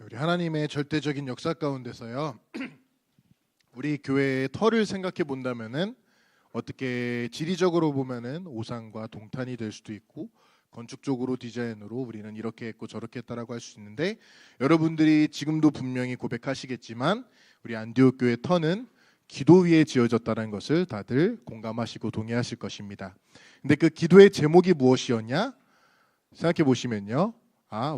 우리 하나님의 절대적인 역사 가운데서요. 우리 교회의 터를 생각해 본다면은 어떻게 지리적으로 보면은 오산과 동탄이 될 수도 있고 건축적으로 디자인으로 우리는 이렇게 했고 저렇게 했다라고 할 수 있는데 여러분들이 지금도 분명히 고백하시겠지만 우리 안디옥 교회 터는 기도 위에 지어졌다는 것을 다들 공감하시고 동의하실 것입니다. 근데 그 기도의 제목이 무엇이었냐? 생각해 보시면요.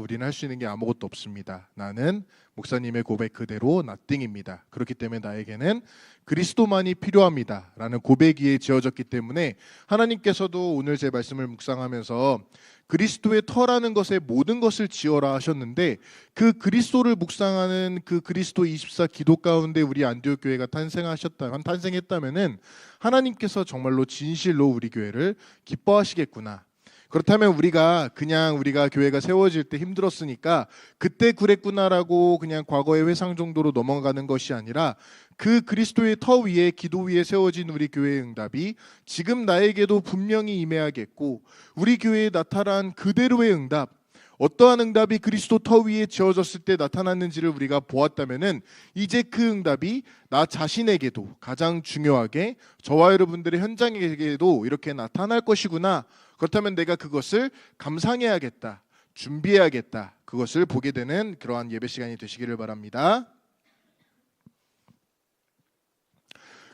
우리는 할 수 있는 게 아무것도 없습니다. 나는 목사님의 고백 그대로 nothing입니다. 그렇기 때문에 나에게는 그리스도만이 필요합니다. 라는 고백 위에 지어졌기 때문에 하나님께서도 오늘 제 말씀을 묵상하면서 그리스도의 터라는 것에 모든 것을 지어라 하셨는데 그 그리스도를 묵상하는 그 그리스도 24 기도 가운데 우리 안디옥 교회가 탄생했다면은 하나님께서 정말로 진실로 우리 교회를 기뻐하시겠구나. 그렇다면 우리가 교회가 세워질 때 힘들었으니까 그때 그랬구나라고 그냥 과거의 회상 정도로 넘어가는 것이 아니라 그 그리스도의 터 위에 기도 위에 세워진 우리 교회의 응답이 지금 나에게도 분명히 임해야겠고 우리 교회에 나타난 그대로의 응답, 어떠한 응답이 그리스도 터 위에 지어졌을 때 나타났는지를 우리가 보았다면은 이제 그 응답이 나 자신에게도 가장 중요하게 저와 여러분들의 현장에게도 이렇게 나타날 것이구나. 그렇다면 내가 그것을 감상해야겠다, 준비해야겠다, 그것을 보게 되는 그러한 예배 시간이 되시기를 바랍니다.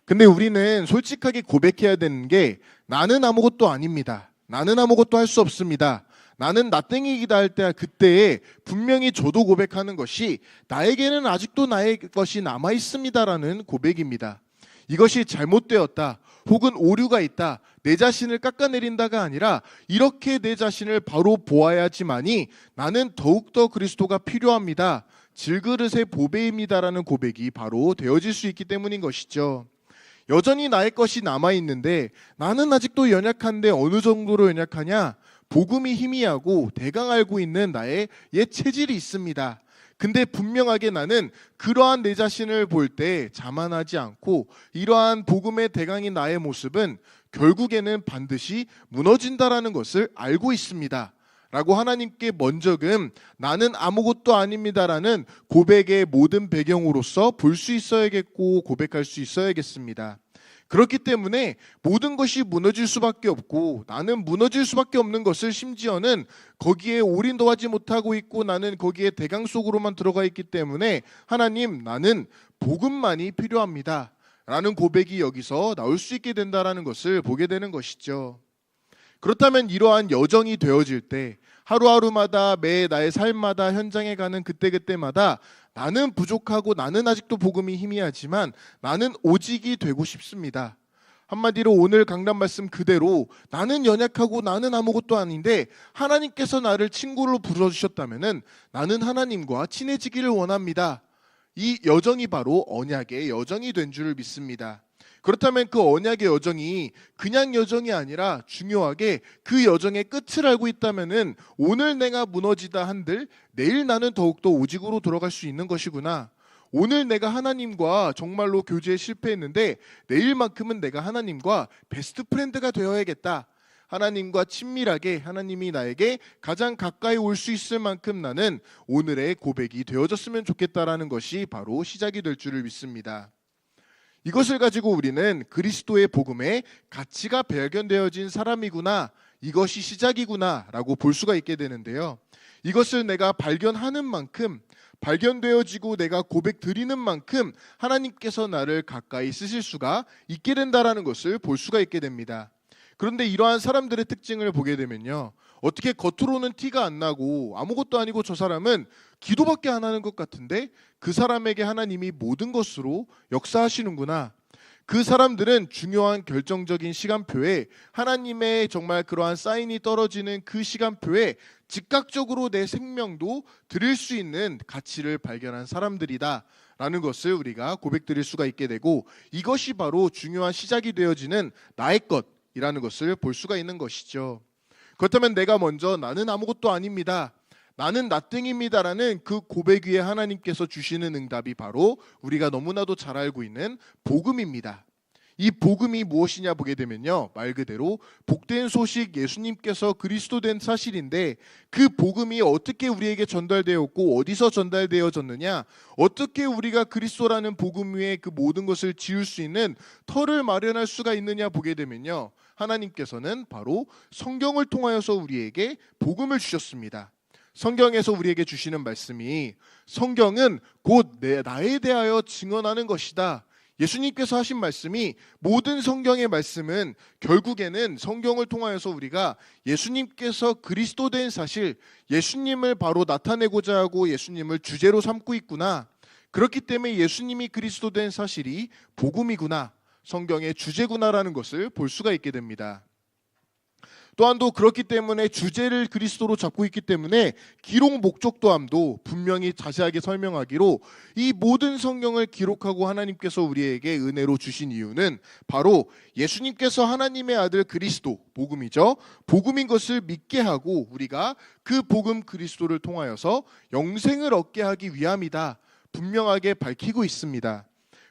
근데 우리는 솔직하게 고백해야 되는 게 나는 아무것도 아닙니다. 나는 아무것도 할 수 없습니다. 나는 나땡이기다 할 때 그때에 분명히 저도 고백하는 것이 나에게는 아직도 나의 것이 남아 있습니다라는 고백입니다. 이것이 잘못되었다 혹은 오류가 있다 내 자신을 깎아내린다가 아니라 이렇게 내 자신을 바로 보아야지만이 나는 더욱더 그리스도가 필요합니다, 질그릇의 보배입니다라는 고백이 바로 되어질 수 있기 때문인 것이죠. 여전히 나의 것이 남아있는데 나는 아직도 연약한데 어느 정도로 연약하냐? 복음이 희미하고 대강 알고 있는 나의 옛 체질이 있습니다. 근데 분명하게 나는 그러한 내 자신을 볼 때 자만하지 않고 이러한 복음의 대강인 나의 모습은 결국에는 반드시 무너진다라는 것을 알고 있습니다. 라고 하나님께 먼저금 나는 아무것도 아닙니다라는 고백의 모든 배경으로서 볼 수 있어야겠고 고백할 수 있어야겠습니다. 그렇기 때문에 모든 것이 무너질 수밖에 없고 나는 무너질 수밖에 없는 것을 심지어는 거기에 올인도 하지 못하고 있고 나는 거기에 대강 속으로만 들어가 있기 때문에 하나님 나는 복음만이 필요합니다 라는 고백이 여기서 나올 수 있게 된다는 것을 보게 되는 것이죠. 그렇다면 이러한 여정이 되어질 때 하루하루마다 매 나의 삶마다 현장에 가는 그때그때마다 나는 부족하고 나는 아직도 복음이 희미하지만 나는 오직이 되고 싶습니다. 한마디로 오늘 강단 말씀 그대로 나는 연약하고 나는 아무것도 아닌데 하나님께서 나를 친구로 불러주셨다면 나는 하나님과 친해지기를 원합니다. 이 여정이 바로 언약의 여정이 된 줄 믿습니다. 그렇다면 그 언약의 여정이 그냥 여정이 아니라 중요하게 그 여정의 끝을 알고 있다면은 오늘 내가 무너지다 한들 내일 나는 더욱더 오직으로 돌아갈 수 있는 것이구나. 오늘 내가 하나님과 정말로 교제에 실패했는데 내일만큼은 내가 하나님과 베스트 프렌드가 되어야겠다. 하나님과 친밀하게 하나님이 나에게 가장 가까이 올 수 있을 만큼 나는 오늘의 고백이 되어졌으면 좋겠다라는 것이 바로 시작이 될 줄을 믿습니다. 이것을 가지고 우리는 그리스도의 복음에 가치가 발견되어진 사람이구나, 이것이 시작이구나 라고 볼 수가 있게 되는데요. 이것을 내가 발견하는 만큼 발견되어지고 내가 고백 드리는 만큼 하나님께서 나를 가까이 쓰실 수가 있게 된다는 것을 볼 수가 있게 됩니다. 그런데 이러한 사람들의 특징을 보게 되면요, 어떻게 겉으로는 티가 안 나고 아무것도 아니고 저 사람은 기도밖에 안 하는 것 같은데 그 사람에게 하나님이 모든 것으로 역사하시는구나. 그 사람들은 중요한 결정적인 시간표에 하나님의 정말 그러한 사인이 떨어지는 그 시간표에 즉각적으로 내 생명도 드릴 수 있는 가치를 발견한 사람들이다 라는 것을 우리가 고백드릴 수가 있게 되고 이것이 바로 중요한 시작이 되어지는 나의 것이라는 것을 볼 수가 있는 것이죠. 그렇다면 내가 먼저 나는 아무것도 아닙니다, 나는 nothing입니다라는 그 고백 위에 하나님께서 주시는 응답이 바로 우리가 너무나도 잘 알고 있는 복음입니다. 이 복음이 무엇이냐 보게 되면요, 말 그대로 복된 소식, 예수님께서 그리스도 된 사실인데, 그 복음이 어떻게 우리에게 전달되었고 어디서 전달되어졌느냐, 어떻게 우리가 그리스도라는 복음 위에 그 모든 것을 지을 수 있는 터를 마련할 수가 있느냐 보게 되면요, 하나님께서는 바로 성경을 통하여서 우리에게 복음을 주셨습니다. 성경에서 우리에게 주시는 말씀이, 성경은 곧 나에 대하여 증언하는 것이다. 예수님께서 하신 말씀이, 모든 성경의 말씀은 결국에는 성경을 통하여서 우리가 예수님께서 그리스도 된 사실, 예수님을 바로 나타내고자 하고 예수님을 주제로 삼고 있구나, 그렇기 때문에 예수님이 그리스도 된 사실이 복음이구나, 성경의 주제구나라는 것을 볼 수가 있게 됩니다. 또한 또 그렇기 때문에 주제를 그리스도로 잡고 있기 때문에 기록 목적도함도 분명히 자세하게 설명하기로, 이 모든 성경을 기록하고 하나님께서 우리에게 은혜로 주신 이유는 바로 예수님께서 하나님의 아들 그리스도, 복음이죠, 복음인 것을 믿게 하고 우리가 그 복음 그리스도를 통하여서 영생을 얻게 하기 위함이다, 분명하게 밝히고 있습니다.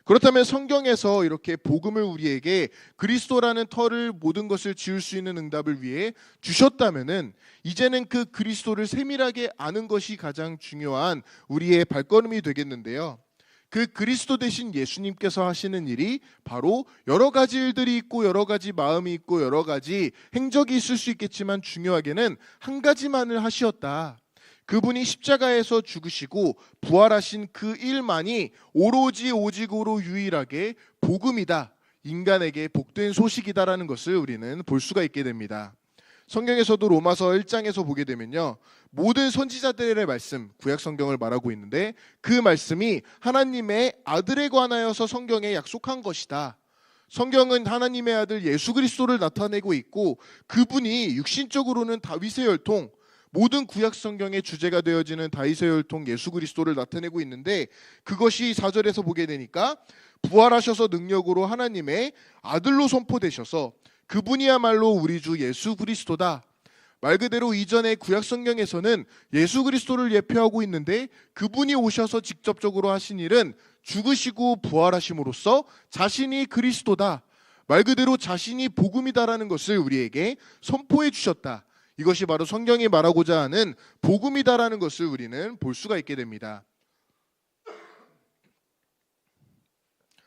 그렇다면 성경에서 이렇게 복음을 우리에게 그리스도라는 터를, 모든 것을 지을 수 있는 응답을 위해 주셨다면은, 이제는 그 그리스도를 세밀하게 아는 것이 가장 중요한 우리의 발걸음이 되겠는데요. 그 그리스도 대신 예수님께서 하시는 일이 바로 여러 가지 일들이 있고 여러 가지 마음이 있고 여러 가지 행적이 있을 수 있겠지만, 중요하게는 한 가지만을 하시었다. 그분이 십자가에서 죽으시고 부활하신 그 일만이 오직으로 유일하게 복음이다, 인간에게 복된 소식이다라는 것을 우리는 볼 수가 있게 됩니다. 성경에서도 로마서 1장에서 보게 되면요, 모든 선지자들의 말씀, 구약 성경을 말하고 있는데, 그 말씀이 하나님의 아들에 관하여서 성경에 약속한 것이다. 성경은 하나님의 아들 예수 그리스도를 나타내고 있고, 그분이 육신적으로는 다윗의 혈통, 모든 구약 성경의 주제가 되어지는 다윗의 혈통 예수 그리스도를 나타내고 있는데, 그것이 4절에서 보게 되니까 부활하셔서 능력으로 하나님의 아들로 선포되셔서 그분이야말로 우리 주 예수 그리스도다. 말 그대로 이전의 구약 성경에서는 예수 그리스도를 예표하고 있는데, 그분이 오셔서 직접적으로 하신 일은 죽으시고 부활하심으로써 자신이 그리스도다, 말 그대로 자신이 복음이다라는 것을 우리에게 선포해 주셨다. 이것이 바로 성경이 말하고자 하는 복음이다라는 것을 우리는 볼 수가 있게 됩니다.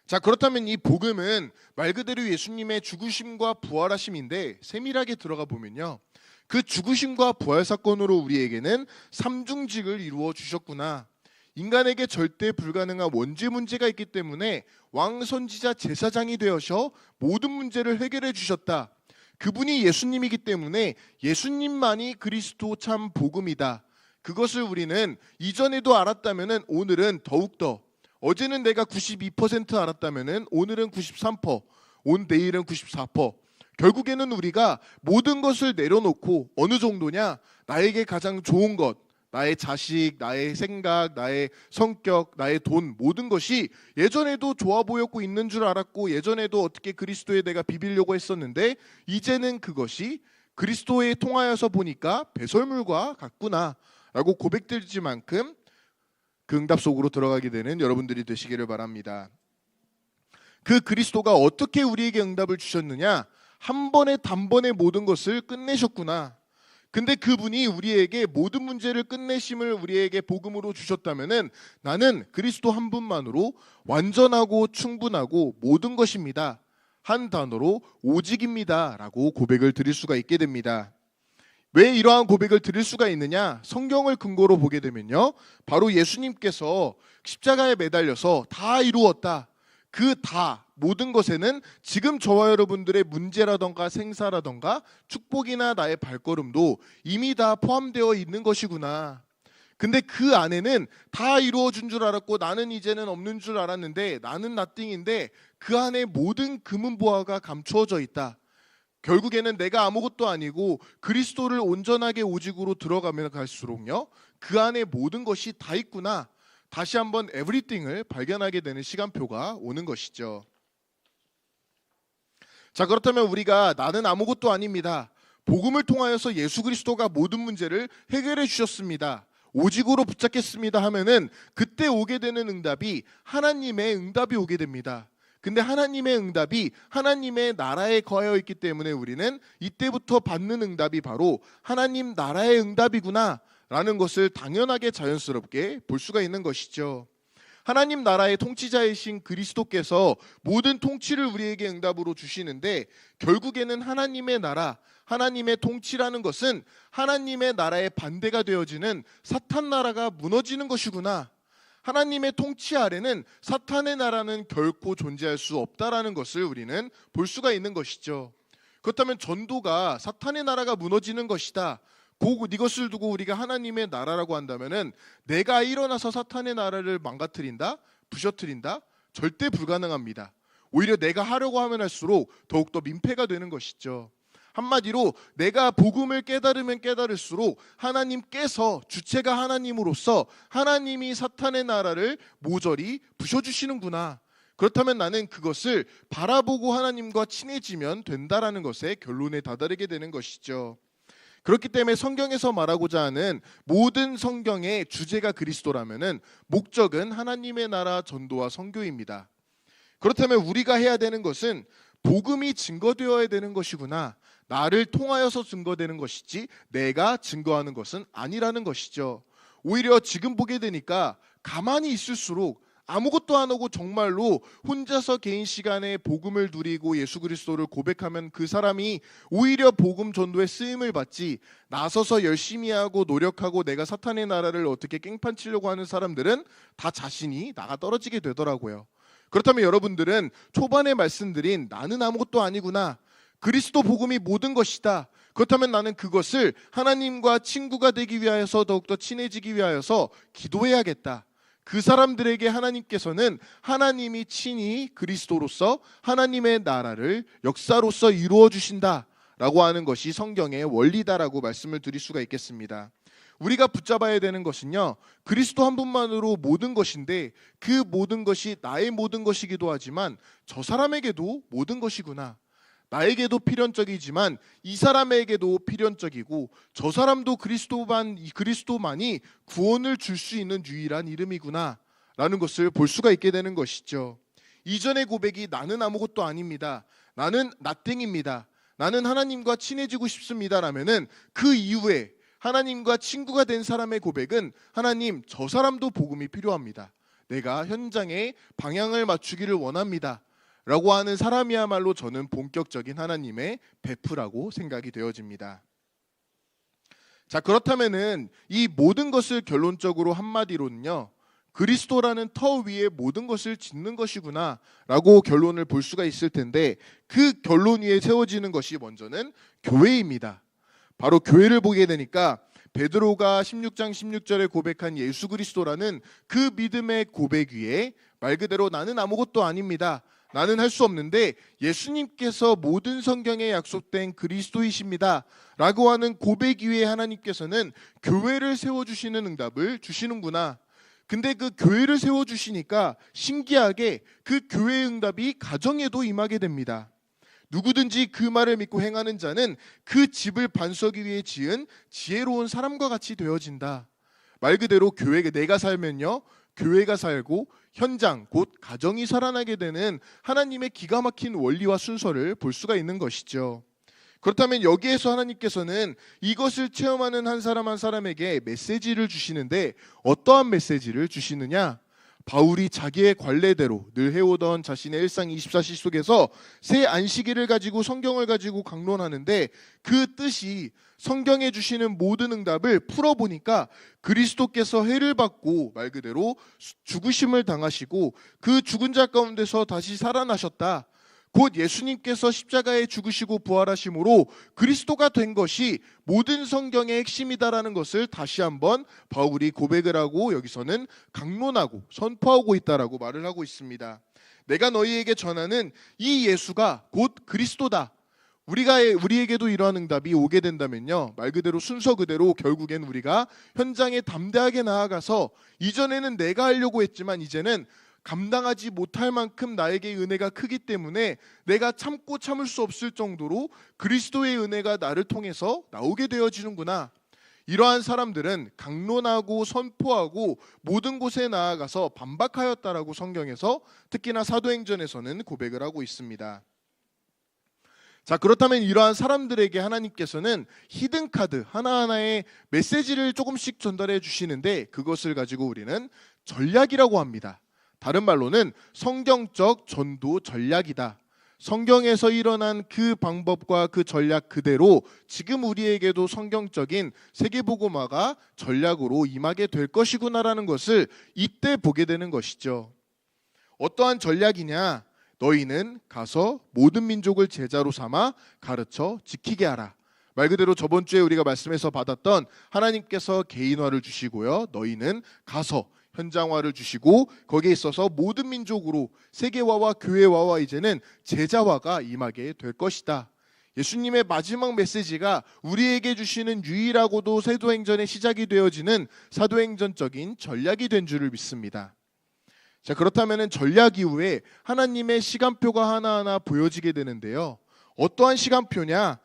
자, 그렇다면 이 복음은 말 그대로 예수님의 죽으심과 부활하심인데, 세밀하게 들어가 보면요, 그 죽으심과 부활 사건으로 우리에게는 삼중직을 이루어 주셨구나. 인간에게 절대 불가능한 원죄 문제가 있기 때문에 왕, 선지자, 제사장이 되어서 모든 문제를 해결해 주셨다. 그분이 예수님이기 때문에 예수님만이 그리스도 참 복음이다. 그것을 우리는 이전에도 알았다면은 오늘은 더욱더, 어제는 내가 92% 알았다면은 오늘은 93%, 내일은 94%. 결국에는 우리가 모든 것을 내려놓고, 어느 정도냐, 나에게 가장 좋은 것, 나의 자식, 나의 생각, 나의 성격, 나의 돈, 모든 것이 예전에도 좋아 보였고 있는 줄 알았고, 예전에도 어떻게 그리스도에 내가 비비려고 했었는데, 이제는 그것이 그리스도에 통하여서 보니까 배설물과 같구나 라고 고백될 만큼 그 응답 속으로 들어가게 되는 여러분들이 되시기를 바랍니다. 그 그리스도가 어떻게 우리에게 응답을 주셨느냐, 한 번에 단번에 모든 것을 끝내셨구나. 근데 그분이 우리에게 모든 문제를 끝내심을 우리에게 복음으로 주셨다면은, 나는 그리스도 한 분만으로 완전하고 충분하고 모든 것입니다. 한 단어로 오직입니다 라고 고백을 드릴 수가 있게 됩니다. 왜 이러한 고백을 드릴 수가 있느냐? 성경을 근거로 보게 되면요, 바로 예수님께서 십자가에 매달려서 다 이루었다, 그 다, 모든 것에는 지금 저와 여러분들의 문제라던가 생사라던가 축복이나 나의 발걸음도 이미 다 포함되어 있는 것이구나. 근데 그 안에는 다 이루어진 줄 알았고, 나는 이제는 없는 줄 알았는데, 나는 나띵인데 그 안에 모든 금은보화가 감추어져 있다. 결국에는 내가 아무것도 아니고 그리스도를 온전하게 오직으로 들어가면 갈수록요, 그 안에 모든 것이 다 있구나, 다시 한번 에브리띵을 발견하게 되는 시간표가 오는 것이죠. 자, 그렇다면 우리가 나는 아무것도 아닙니다, 복음을 통하여서 예수 그리스도가 모든 문제를 해결해 주셨습니다, 오직으로 붙잡겠습니다 하면은, 그때 오게 되는 응답이 하나님의 응답이 오게 됩니다. 근데 하나님의 응답이 하나님의 나라에 거하여 있기 때문에 우리는 이때부터 받는 응답이 바로 하나님 나라의 응답이구나 라는 것을 당연하게 자연스럽게 볼 수가 있는 것이죠. 하나님 나라의 통치자이신 그리스도께서 모든 통치를 우리에게 응답으로 주시는데, 결국에는 하나님의 나라, 하나님의 통치라는 것은 하나님의 나라의 반대가 되어지는 사탄 나라가 무너지는 것이구나. 하나님의 통치 아래는 사탄의 나라는 결코 존재할 수 없다라는 것을 우리는 볼 수가 있는 것이죠. 그렇다면 전도가 사탄의 나라가 무너지는 것이다, 이것을 두고 우리가 하나님의 나라라고 한다면은 내가 일어나서 사탄의 나라를 망가뜨린다, 부셔뜨린다? 절대 불가능합니다. 오히려 내가 하려고 하면 할수록 더욱더 민폐가 되는 것이죠. 한마디로 내가 복음을 깨달으면 깨달을수록 하나님께서, 주체가 하나님으로서 하나님이 사탄의 나라를 모조리 부셔주시는구나. 그렇다면 나는 그것을 바라보고 하나님과 친해지면 된다라는 것에 결론에 다다르게 되는 것이죠. 그렇기 때문에 성경에서 말하고자 하는 모든 성경의 주제가 그리스도라면은 목적은 하나님의 나라 전도와 선교입니다. 그렇다면 우리가 해야 되는 것은 복음이 증거되어야 되는 것이구나, 나를 통하여서 증거되는 것이지 내가 증거하는 것은 아니라는 것이죠. 오히려 지금 보게 되니까 가만히 있을수록 아무것도 안 하고 정말로 혼자서 개인 시간에 복음을 누리고 예수 그리스도를 고백하면 그 사람이 오히려 복음 전도에 쓰임을 받지, 나서서 열심히 하고 노력하고 내가 사탄의 나라를 어떻게 깽판치려고 하는 사람들은 다 자신이 나가 떨어지게 되더라고요. 그렇다면 여러분들은 초반에 말씀드린 나는 아무것도 아니구나, 그리스도 복음이 모든 것이다, 그렇다면 나는 그것을 하나님과 친구가 되기 위하여서 더욱더 친해지기 위하여서 기도해야겠다. 그 사람들에게 하나님께서는 하나님이 친히 그리스도로서 하나님의 나라를 역사로서 이루어 주신다라고 하는 것이 성경의 원리다라고 말씀을 드릴 수가 있겠습니다. 우리가 붙잡아야 되는 것은요, 그리스도 한 분만으로 모든 것인데 그 모든 것이 나의 모든 것이기도 하지만 저 사람에게도 모든 것이구나. 나에게도 필연적이지만 이 사람에게도 필연적이고 저 사람도 그리스도만이 구원을 줄 수 있는 유일한 이름이구나 라는 것을 볼 수가 있게 되는 것이죠. 이전의 고백이 나는 아무것도 아닙니다, 나는 nothing입니다, 나는 하나님과 친해지고 싶습니다 라면은 그 이후에 하나님과 친구가 된 사람의 고백은 하나님, 저 사람도 복음이 필요합니다, 내가 현장에 방향을 맞추기를 원합니다 라고 하는 사람이야말로 저는 본격적인 하나님의 베프라고 생각이 되어집니다. 자, 그렇다면은 이 모든 것을 결론적으로 한마디로는요, 그리스도라는 터 위에 모든 것을 짓는 것이구나 라고 결론을 볼 수가 있을 텐데, 그 결론 위에 세워지는 것이 먼저는 교회입니다. 바로 교회를 보게 되니까 베드로가 16장 16절에 고백한 예수 그리스도라는 그 믿음의 고백 위에 말 그대로 나는 아무것도 아닙니다, 나는 할 수 없는데 예수님께서 모든 성경에 약속된 그리스도이십니다 라고 하는 고백 위에 하나님께서는 교회를 세워주시는 응답을 주시는구나. 근데 그 교회를 세워주시니까 신기하게 그 교회의 응답이 가정에도 임하게 됩니다. 누구든지 그 말을 믿고 행하는 자는 그 집을 반석 위에 지은 지혜로운 사람과 같이 되어진다. 말 그대로 교회가, 내가 살면요, 교회가 살고 현장, 곧 가정이 살아나게 되는 하나님의 기가 막힌 원리와 순서를 볼 수가 있는 것이죠. 그렇다면 여기에서 하나님께서는 이것을 체험하는 한 사람 한 사람에게 메시지를 주시는데, 어떠한 메시지를 주시느냐? 바울이 자기의 관례대로 늘 해오던 자신의 일상 24시 속에서 새 안식일을 가지고 성경을 가지고 강론하는데, 그 뜻이 성경에 주시는 모든 응답을 풀어보니까 그리스도께서 해를 받고 말 그대로 죽으심을 당하시고 그 죽은 자 가운데서 다시 살아나셨다, 곧 예수님께서 십자가에 죽으시고 부활하심으로 그리스도가 된 것이 모든 성경의 핵심이다라는 것을 다시 한번 바울이 고백을 하고 여기서는 강론하고 선포하고 있다라고 말을 하고 있습니다. 내가 너희에게 전하는 이 예수가 곧 그리스도다. 우리에게도 이러한 응답이 오게 된다면요, 말 그대로 순서 그대로 결국엔 우리가 현장에 담대하게 나아가서 이전에는 내가 하려고 했지만 이제는 감당하지 못할 만큼 나에게 은혜가 크기 때문에 내가 참고 참을 수 없을 정도로 그리스도의 은혜가 나를 통해서 나오게 되어지는구나. 이러한 사람들은 강론하고 선포하고 모든 곳에 나아가서 반박하였다라고 성경에서 특히나 사도행전에서는 고백을 하고 있습니다. 자, 그렇다면 이러한 사람들에게 하나님께서는 히든카드 하나하나의 메시지를 조금씩 전달해 주시는데 그것을 가지고 우리는 전략이라고 합니다. 다른 말로는 성경적 전도 전략이다. 성경에서 일어난 그 방법과 그 전략 그대로 지금 우리에게도 성경적인 세계복음화가 전략으로 임하게 될 것이구나라는 것을 이때 보게 되는 것이죠. 어떠한 전략이냐? 너희는 가서 모든 민족을 제자로 삼아 가르쳐 지키게 하라. 말 그대로 저번 주에 우리가 말씀에서 받았던 하나님께서 개인화를 주시고요. 너희는 가서 현장화를 주시고 거기에 있어서 모든 민족으로 세계화와 교회화와 이제는 제자화가 임하게 될 것이다. 예수님의 마지막 메시지가 우리에게 주시는 유일하고도 사도행전의 시작이 되어지는 사도행전적인 전략이 된 줄을 믿습니다. 자, 그렇다면 전략 이후에 하나님의 시간표가 하나하나 보여지게 되는데요. 어떠한 시간표냐?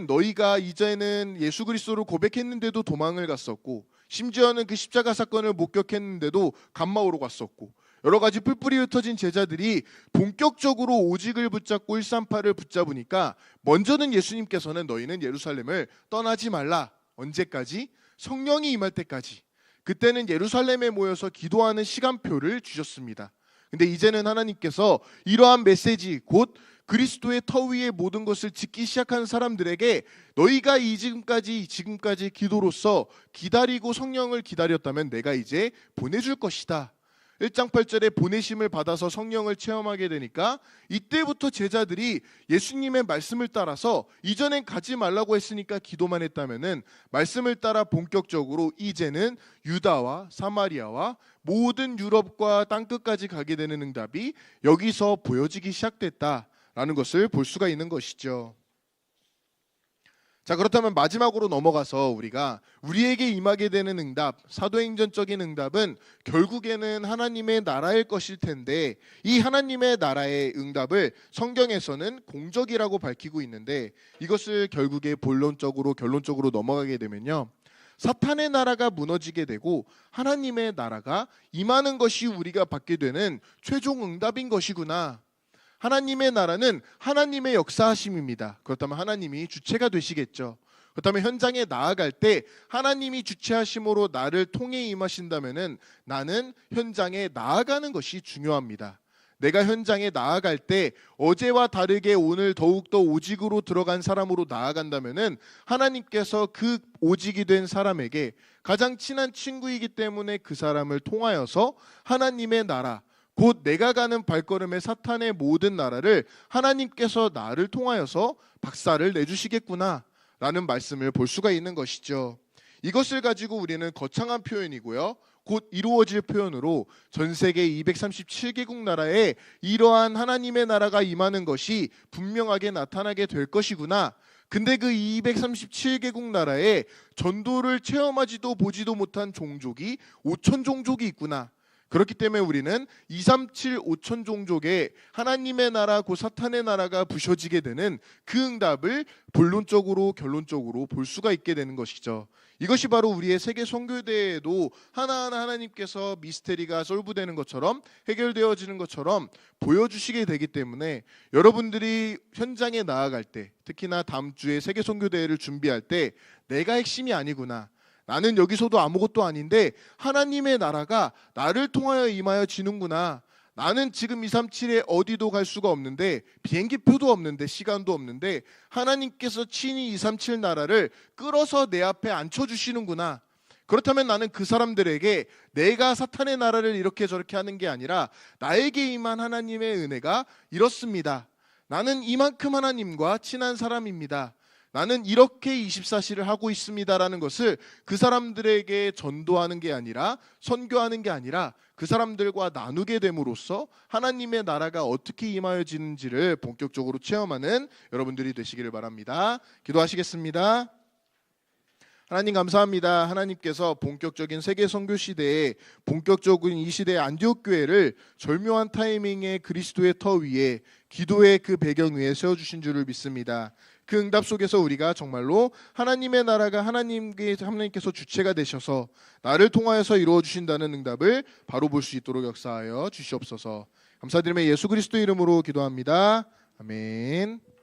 너희가 이제는 예수 그리스도를 고백했는데도 도망을 갔었고, 심지어는 그 십자가 사건을 목격했는데도 감마오로 갔었고, 여러 가지 뿔뿔이 흩어진 제자들이 본격적으로 오직을 붙잡고 138을 붙잡으니까 먼저는 예수님께서는 너희는 예루살렘을 떠나지 말라. 언제까지? 성령이 임할 때까지. 그때는 예루살렘에 모여서 기도하는 시간표를 주셨습니다. 근데 이제는 하나님께서 이러한 메시지, 곧 그리스도의 터 위에 모든 것을 짓기 시작한 사람들에게 너희가 지금까지 기도로서 기다리고 성령을 기다렸다면 내가 이제 보내줄 것이다. 1장 8절에 보내심을 받아서 성령을 체험하게 되니까 이때부터 제자들이 예수님의 말씀을 따라서 이전엔 가지 말라고 했으니까 기도만 했다면은 말씀을 따라 본격적으로 이제는 유다와 사마리아와 모든 유럽과 땅끝까지 가게 되는 응답이 여기서 보여지기 시작됐다라는 것을 볼 수가 있는 것이죠. 자, 그렇다면 마지막으로 넘어가서 우리가 우리에게 임하게 되는 응답, 사도행전적인 응답은 결국에는 하나님의 나라일 것일 텐데 이 하나님의 나라의 응답을 성경에서는 공적이라고 밝히고 있는데 이것을 결국에 결론적으로 넘어가게 되면요. 사탄의 나라가 무너지게 되고 하나님의 나라가 임하는 것이 우리가 받게 되는 최종 응답인 것이구나. 하나님의 나라는 하나님의 역사하심입니다. 그렇다면 하나님이 주체가 되시겠죠. 그렇다면 현장에 나아갈 때 하나님이 주체하심으로 나를 통해 임하신다면은 나는 현장에 나아가는 것이 중요합니다. 내가 현장에 나아갈 때 어제와 다르게 오늘 더욱더 오직으로 들어간 사람으로 나아간다면은 하나님께서 그 오직이 된 사람에게 가장 친한 친구이기 때문에 그 사람을 통하여서 하나님의 나라, 곧 내가 가는 발걸음의 사탄의 모든 나라를 하나님께서 나를 통하여서 박살을 내주시겠구나 라는 말씀을 볼 수가 있는 것이죠. 이것을 가지고 우리는 거창한 표현이고요. 곧 이루어질 표현으로 전 세계 237개국 나라에 이러한 하나님의 나라가 임하는 것이 분명하게 나타나게 될 것이구나. 근데 그 237개국 나라에 전도를 체험하지도 보지도 못한 종족이 5천 종족이 있구나. 그렇기 때문에 우리는 237 5천 종족의 하나님의 나라 곧 사탄의 나라가 부셔지게 되는 그 응답을 본론적으로 결론적으로 볼 수가 있게 되는 것이죠. 이것이 바로 우리의 세계 선교대회에도 하나하나 하나님께서 미스테리가 솔브되는 것처럼 해결되어지는 것처럼 보여주시게 되기 때문에 여러분들이 현장에 나아갈 때, 특히나 다음 주에 세계 선교대회를 준비할 때 내가 핵심이 아니구나, 나는 여기서도 아무것도 아닌데 하나님의 나라가 나를 통하여 임하여지는구나. 나는 지금 237에 어디도 갈 수가 없는데, 비행기표도 없는데, 시간도 없는데 하나님께서 친히 237 나라를 끌어서 내 앞에 앉혀주시는구나. 그렇다면 나는 그 사람들에게 내가 사탄의 나라를 이렇게 저렇게 하는 게 아니라 나에게 임한 하나님의 은혜가 이렇습니다. 나는 이만큼 하나님과 친한 사람입니다. 나는 이렇게 24시를 하고 있습니다라는 것을 그 사람들에게 전도하는 게 아니라, 선교하는 게 아니라 그 사람들과 나누게 됨으로써 하나님의 나라가 어떻게 임하여지는지를 본격적으로 체험하는 여러분들이 되시기를 바랍니다. 기도하시겠습니다. 하나님 감사합니다. 하나님께서 본격적인 세계 선교 시대에, 본격적인 이 시대의 안디옥 교회를 절묘한 타이밍에 그리스도의 터 위에 기도의 그 배경 위에 세워주신 줄을 믿습니다. 그 응답 속에서 우리가 정말로 하나님의 나라가 하나님께서 주체가 되셔서 나를 통하여서 이루어 주신다는 응답을 바로 볼 수 있도록 역사하여 주시옵소서. 감사드리며 예수 그리스도 이름으로 기도합니다. 아멘.